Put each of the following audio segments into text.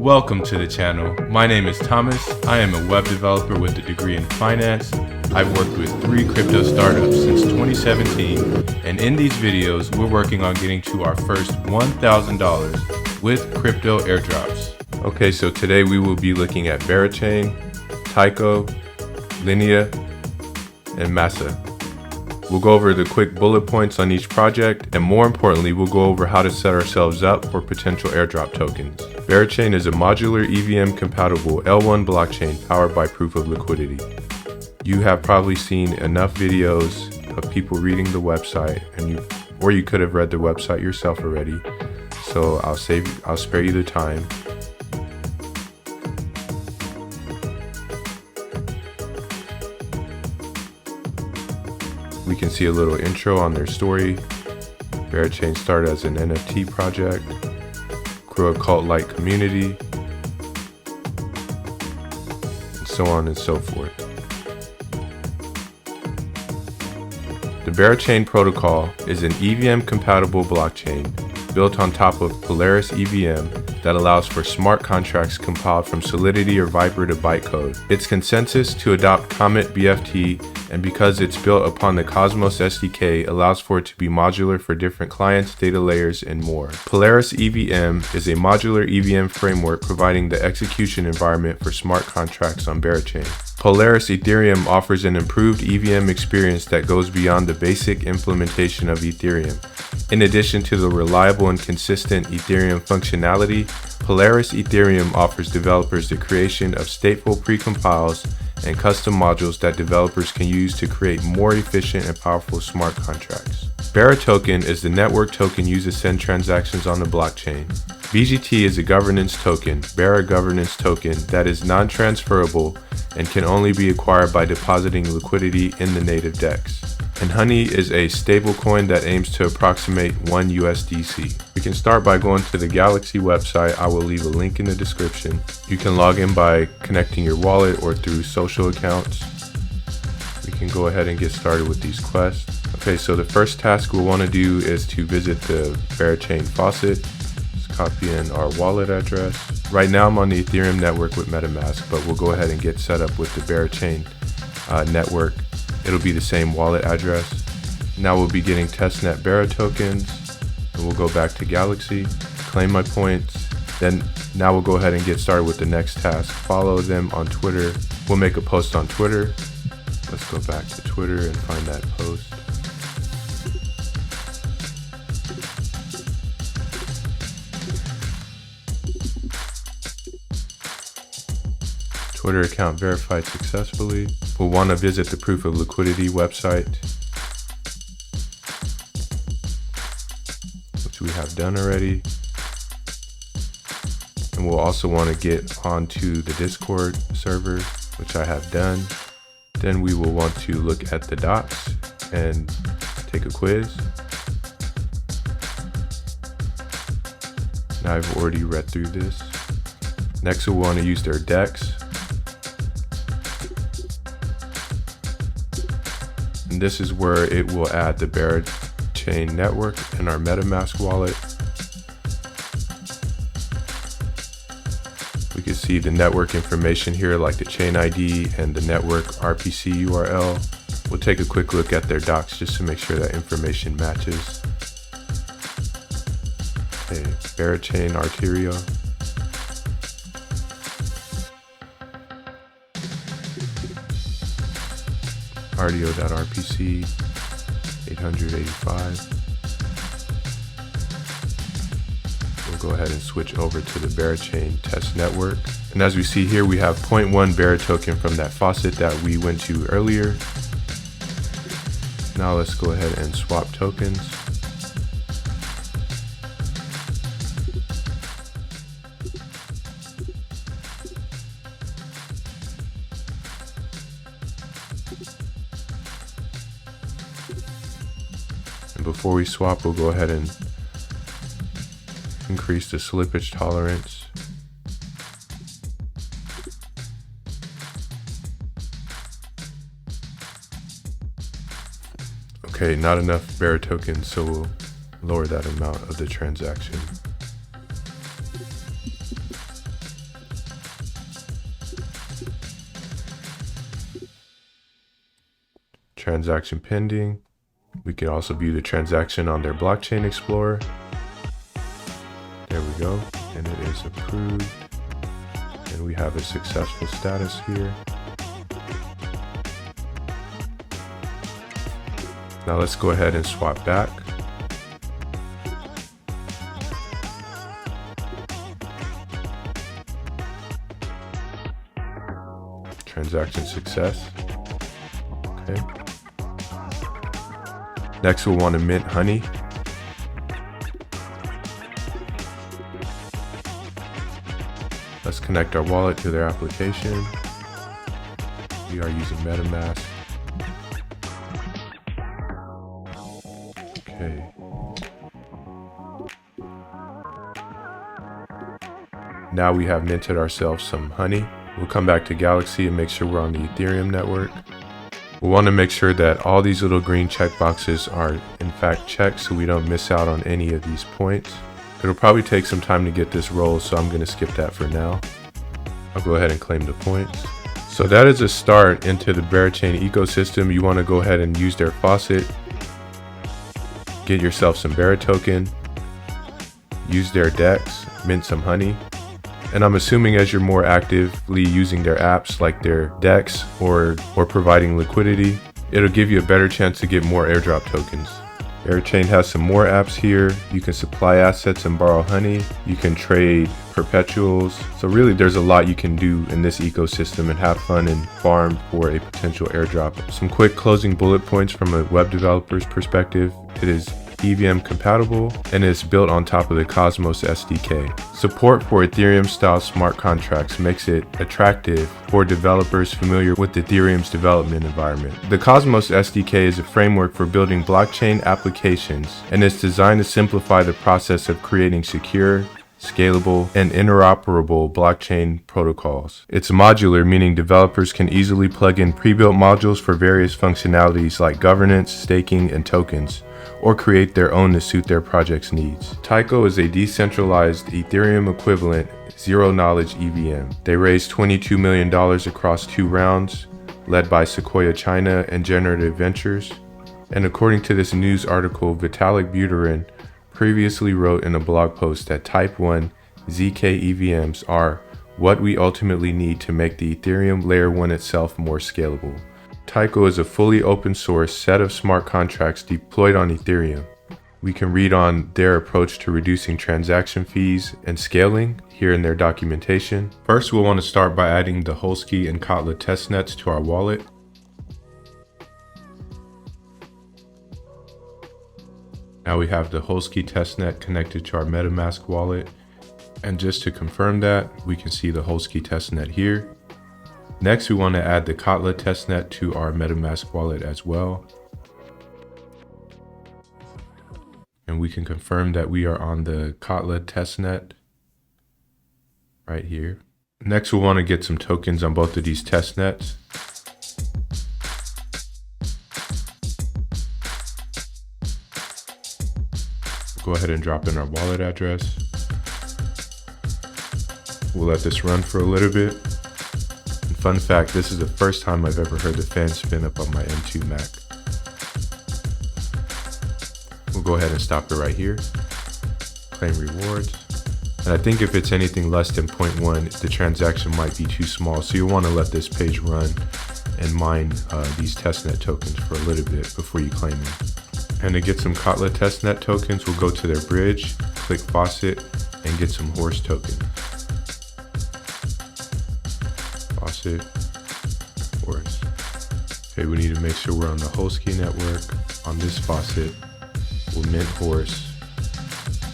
Welcome to the channel. My name is Thomas. I am a web developer with a degree in finance. I've worked with 3 crypto startups since 2017, and in these videos, we're working on getting to our first $1,000 with crypto airdrops. Okay, so today we will be looking at Berachain, Taiko, Linea, and Masa. We'll go over the quick bullet points on each project, and more importantly, we'll go over how to set ourselves up for potential airdrop tokens. Berachain is a modular EVM-compatible L1 blockchain powered by proof of liquidity. You have probably seen enough videos of people reading the website, or you could have read the website yourself already. So I'll spare you the time. We can see a little intro on their story. Berachain started as an NFT project, grew a cult-like community, and so on and so forth. The Berachain protocol is an EVM-compatible blockchain built on top of Polaris EVM that allows for smart contracts compiled from Solidity or Viper to bytecode. It's consensus to adopt Comet BFT, and because it's built upon the Cosmos SDK, allows for it to be modular for different clients, data layers, and more. Polaris EVM is a modular EVM framework providing the execution environment for smart contracts on Berachain. Polaris Ethereum offers an improved EVM experience that goes beyond the basic implementation of Ethereum. In addition to the reliable and consistent Ethereum functionality, Polaris Ethereum offers developers the creation of stateful precompiles and custom modules that developers can use to create more efficient and powerful smart contracts. BERA token is the network token used to send transactions on the blockchain. BGT is a governance token, BERA governance token, that is non-transferable and can only be acquired by depositing liquidity in the native DEX. And Honey is a stablecoin that aims to approximate 1 USDC. We can start by going to the Galxe website. I will leave a link in the description. You can log in by connecting your wallet or through social accounts. We can go ahead and get started with these quests. Okay, so the first task we'll want to do is to visit the Berachain faucet. Let's copy in our wallet address. Right now I'm on the Ethereum network with MetaMask, but we'll go ahead and get set up with the Berachain network. It'll be the same wallet address. Now we'll be getting testnet BERA tokens, and we'll go back to Galxe, claim my points. Then now we'll go ahead and get started with the next task. Follow them on Twitter. We'll make a post on Twitter. Let's go back to Twitter and find that post. Twitter account verified successfully. We'll want to visit the proof of liquidity website, which we have done already. And we'll also want to get onto the Discord server, which I have done. Then we will want to look at the docs and take a quiz. Now I've already read through this. Next we'll want to use their DEX. And this is where it will add the Berachain network in our MetaMask wallet. We can see the network information here, like the chain ID and the network RPC URL. We'll take a quick look at their docs just to make sure that information matches. Okay, Berachain Arteria. RDO.RPC 885. We'll go ahead and switch over to the Berachain test network. And as we see here, we have 0.1 BERA token from that faucet that we went to earlier. Now let's go ahead and swap tokens. And before we swap, we'll go ahead and increase the slippage tolerance. Okay, not enough BERA tokens, so we'll lower that amount of the transaction. transaction pending. We can also view the transaction on their blockchain explorer. There we go, and it is approved. And we have a successful status here. Now let's go ahead and swap back. Transaction success. Okay. Next we'll want to mint honey. Let's connect our wallet to their application. We are using MetaMask. Okay. Now we have minted ourselves some honey. We'll come back to Galxe and make sure we're on the Ethereum network. We'll want to make sure that all these little green checkboxes are in fact checked so we don't miss out on any of these points. It'll probably take some time to get this roll, so I'm going to skip that for now. I'll go ahead and claim the points. So that is a start into the Berachain ecosystem. You want to go ahead and use their faucet. Get yourself some BERA token. Use their DEX, mint some honey. And I'm assuming as you're more actively using their apps like their DEX or providing liquidity, it'll give you a better chance to get more airdrop tokens. Berachain has some more apps here. You can supply assets and borrow honey. You can trade perpetuals. So really there's a lot you can do in this ecosystem and have fun and farm for a potential airdrop. Some quick closing bullet points from a web developer's perspective. It is EVM compatible and is built on top of the Cosmos SDK. Support for Ethereum style smart contracts makes it attractive for developers familiar with Ethereum's development environment. The Cosmos SDK is a framework for building blockchain applications and is designed to simplify the process of creating secure, scalable, and interoperable blockchain protocols. It's modular, meaning developers can easily plug in pre-built modules for various functionalities like governance, staking, and tokens, or create their own to suit their project's needs. Taiko is a decentralized Ethereum equivalent zero-knowledge EVM. They raised $22 million across 2 rounds, led by Sequoia China and Generative Ventures. And according to this news article, Vitalik Buterin previously wrote in a blog post that Type 1 ZK EVMs are what we ultimately need to make the Ethereum Layer 1 itself more scalable. Taiko is a fully open source set of smart contracts deployed on Ethereum. We can read on their approach to reducing transaction fees and scaling here in their documentation. First, we'll want to start by adding the Holsky and Kotla testnets to our wallet. Now we have the Holsky testnet connected to our MetaMask wallet. And just to confirm that, we can see the Holsky testnet here. Next, we want to add the Kotla testnet to our MetaMask wallet as well. And we can confirm that we are on the Kotla testnet right here. Next, we'll want to get some tokens on both of these testnets. Go ahead and drop in our wallet address. We'll let this run for a little bit. And fun fact, this is the first time I've ever heard the fan spin up on my M2 Mac. We'll go ahead and stop it right here. Claim rewards. And I think if it's anything less than 0.1, the transaction might be too small. So you'll want to let this page run and mine these testnet tokens for a little bit before you claim them. And to get some Kotla testnet tokens, we'll go to their bridge, click faucet, and get some horse tokens. Faucet, horse. Okay, we need to make sure we're on the Holsky network. On this faucet, we'll mint horse,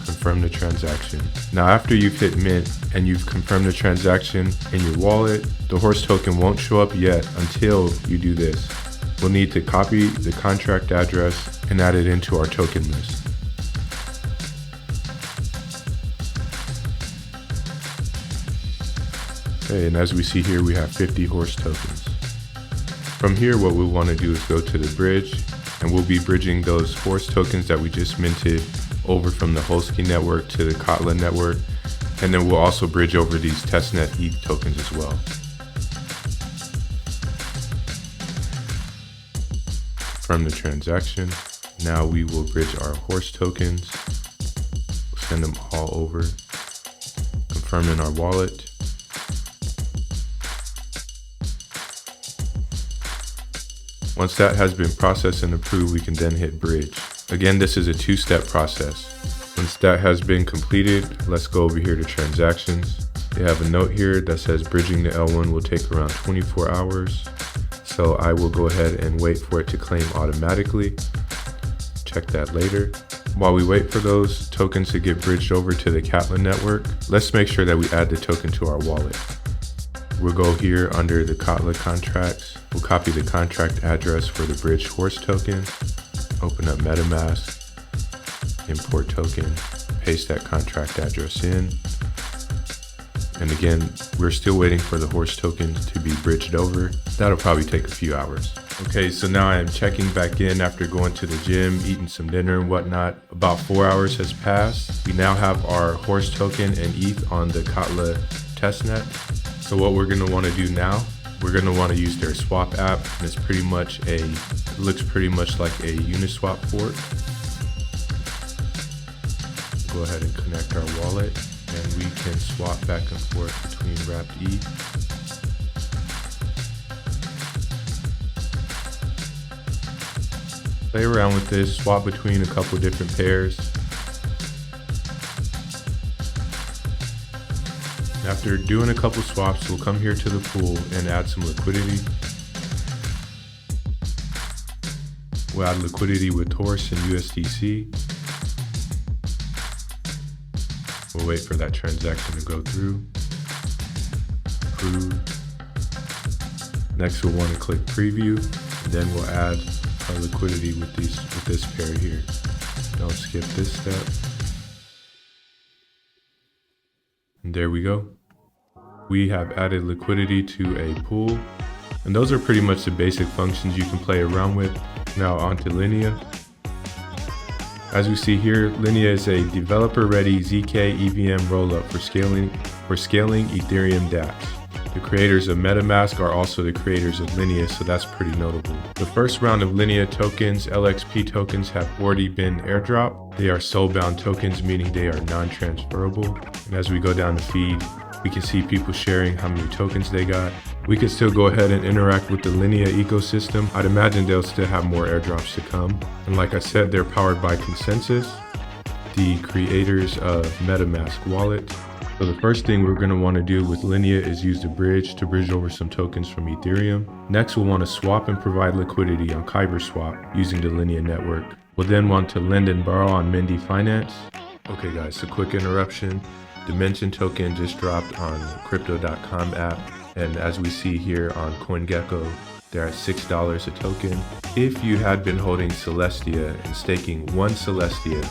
confirm the transaction. Now after you've hit mint and you've confirmed the transaction in your wallet, the horse token won't show up yet until you do this. We'll need to copy the contract address and add it into our token list. Okay, and as we see here, we have 50 horse tokens. From here, what we want to do is go to the bridge, and we'll be bridging those horse tokens that we just minted over from the Holsky network to the Kotla network, and then we'll also bridge over these testnet ETH tokens as well. confirm the transaction. Now we will bridge our horse tokens, send them all over, confirm in our wallet. Once that has been processed and approved, we can then hit bridge. Again, this is a two-step process. Once that has been completed, let's go over here to transactions. They have a note here that says bridging the L1 will take around 24 hours. So I will go ahead and wait for it to claim automatically. Check that later. While we wait for those tokens to get bridged over to the Catlin network, let's make sure that we add the token to our wallet. We'll go here under the Kotla contracts. We'll copy the contract address for the bridged horse token, open up MetaMask, import token, paste that contract address in. And again, we're still waiting for the horse token to be bridged over. That'll probably take a few hours. Okay, so now I am checking back in after going to the gym, eating some dinner and whatnot. About 4 hours has passed. We now have our horse token and ETH on the Kotla testnet. So what we're gonna wanna do now, we're gonna wanna use their swap app. And it's pretty much it looks pretty much like a Uniswap fork. Go ahead and connect our wallet and we can swap back and forth between wrapped ETH. Play around with this, swap between a couple different pairs. After doing a couple swaps, we'll come here to the pool and add some liquidity. We'll add liquidity with horse and USDC. We'll wait for that transaction to go through. Approve. Next, we'll want to click preview, and then we'll add our liquidity with this pair here. Don't skip this step. And there we go. We have added liquidity to a pool, and those are pretty much the basic functions you can play around with. Now onto Linea. As we see here, Linea is a developer-ready ZK EVM rollup for scaling Ethereum dApps. The creators of MetaMask are also the creators of Linea, so that's pretty notable. The first round of Linea tokens, LXP tokens, have already been airdropped. They are soulbound tokens, meaning they are non-transferable. And as we go down the feed, we can see people sharing how many tokens they got. We can still go ahead and interact with the Linea ecosystem. I'd imagine they'll still have more airdrops to come. And like I said, they're powered by Consensus, the creators of MetaMask wallet. So the first thing we're going to want to do with Linea is use the bridge to bridge over some tokens from Ethereum. Next, we'll want to swap and provide liquidity on Kyberswap using the Linea network. We'll then want to lend and borrow on Masa Finance. Okay guys, a quick interruption. Dimension token just dropped on Crypto.com app, and as we see here on CoinGecko, they're at $6 a token. If you had been holding Celestia and staking one Celestia,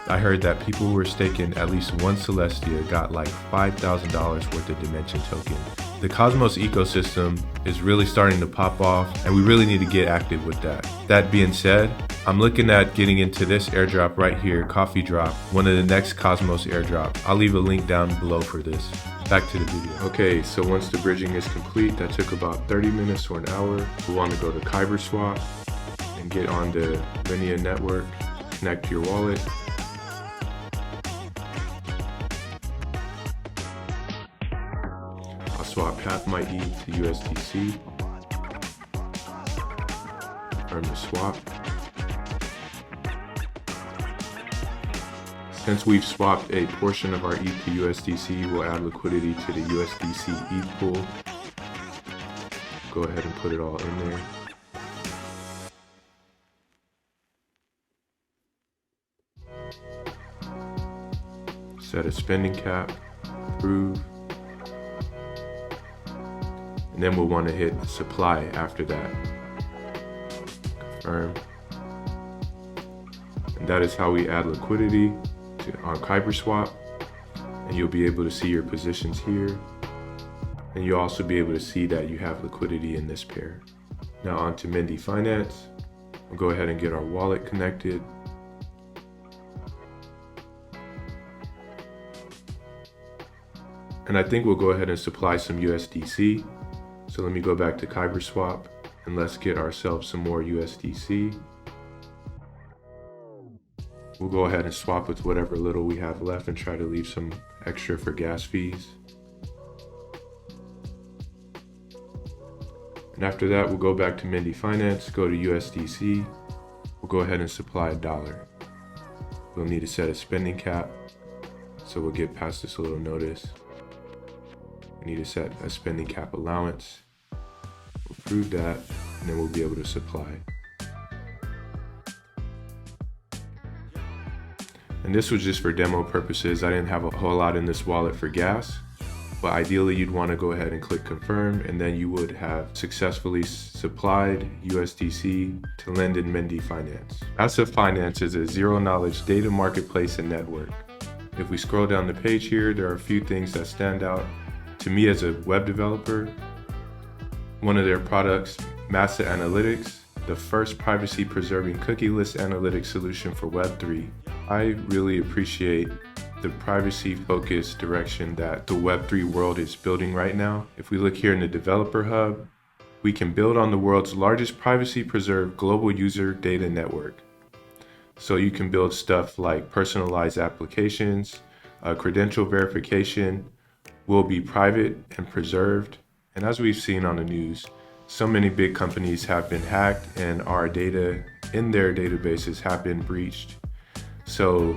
I heard that people who were staking at least one Celestia got like $5,000 worth of Dimension token. The Cosmos ecosystem is really starting to pop off, and we really need to get active with that. That being said, I'm looking at getting into this airdrop right here, Coffee Drop, one of the next Cosmos airdrop. I'll leave a link down below for this. Back to the video. Okay, so once the bridging is complete, that took about 30 minutes or an hour. We want to go to Kyberswap and get on the Linea network, connect your wallet. I'll swap half my ETH to USDC. Confirm the swap. Since we've swapped a portion of our ETH to USDC, we'll add liquidity to the USDC ETH pool. Go ahead and put it all in there. Set a spending cap, approve. And then we'll want to hit supply after that. Confirm. And that is how we add liquidity on Kyberswap, and you'll be able to see your positions here, and you'll also be able to see that you have liquidity in this pair. Now on to Masa Finance. We'll go ahead and get our wallet connected. And I think we'll go ahead and supply some USDC. So let me go back to Kyberswap And let's get ourselves some more USDC. We'll go ahead and swap with whatever little we have left and try to leave some extra for gas fees. And after that, we'll go back to Masa Finance, go to USDC. We'll go ahead and supply $1. We'll need to set a spending cap. So we'll get past this little notice. We need to set a spending cap allowance. We'll approve that, and then we'll be able to supply. And this was just for demo purposes. I didn't have a whole lot in this wallet for gas, but ideally you'd want to go ahead and click confirm, and then you would have successfully supplied USDC to lend in Masa Finance. Masa Finance is a zero-knowledge data marketplace and network. If we scroll down the page here, there are a few things that stand out to me as a web developer. One of their products, Masa Analytics, the first privacy-preserving cookieless analytics solution for Web3. I really appreciate the privacy-focused direction that the Web3 world is building right now. If we look here in the Developer Hub, we can build on the world's largest privacy-preserved global user data network. So you can build stuff like personalized applications, credential verification will be private and preserved. And as we've seen on the news, so many big companies have been hacked and our data in their databases have been breached. So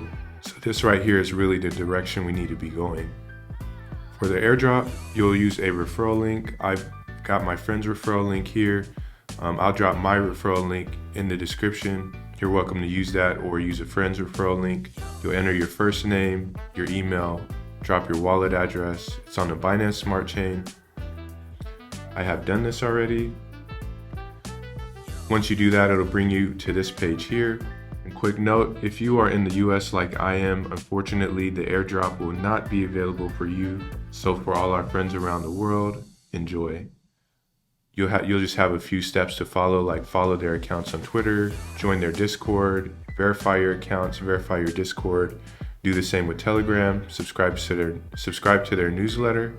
this right here is really the direction we need to be going. For the airdrop, you'll use a referral link. I've got my friend's referral link here. I'll drop my referral link in the description. You're welcome to use that or use a friend's referral link. You'll enter your first name, your email, drop your wallet address. It's on the Binance Smart Chain. I have done this already. Once you do that, it'll bring you to this page here. And quick note, if you are in the US like I am, unfortunately, the airdrop will not be available for you. So for all our friends around the world, enjoy. You'll just have a few steps to follow, like follow their accounts on Twitter, join their Discord, verify your accounts, verify your Discord, do the same with Telegram, subscribe to their newsletter,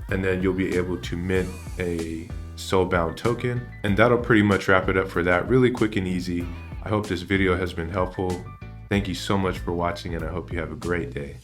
and then you'll be able to mint a soulbound token. And that'll pretty much wrap it up for that. Really quick and easy. I hope this video has been helpful. Thank you so much for watching, and I hope you have a great day.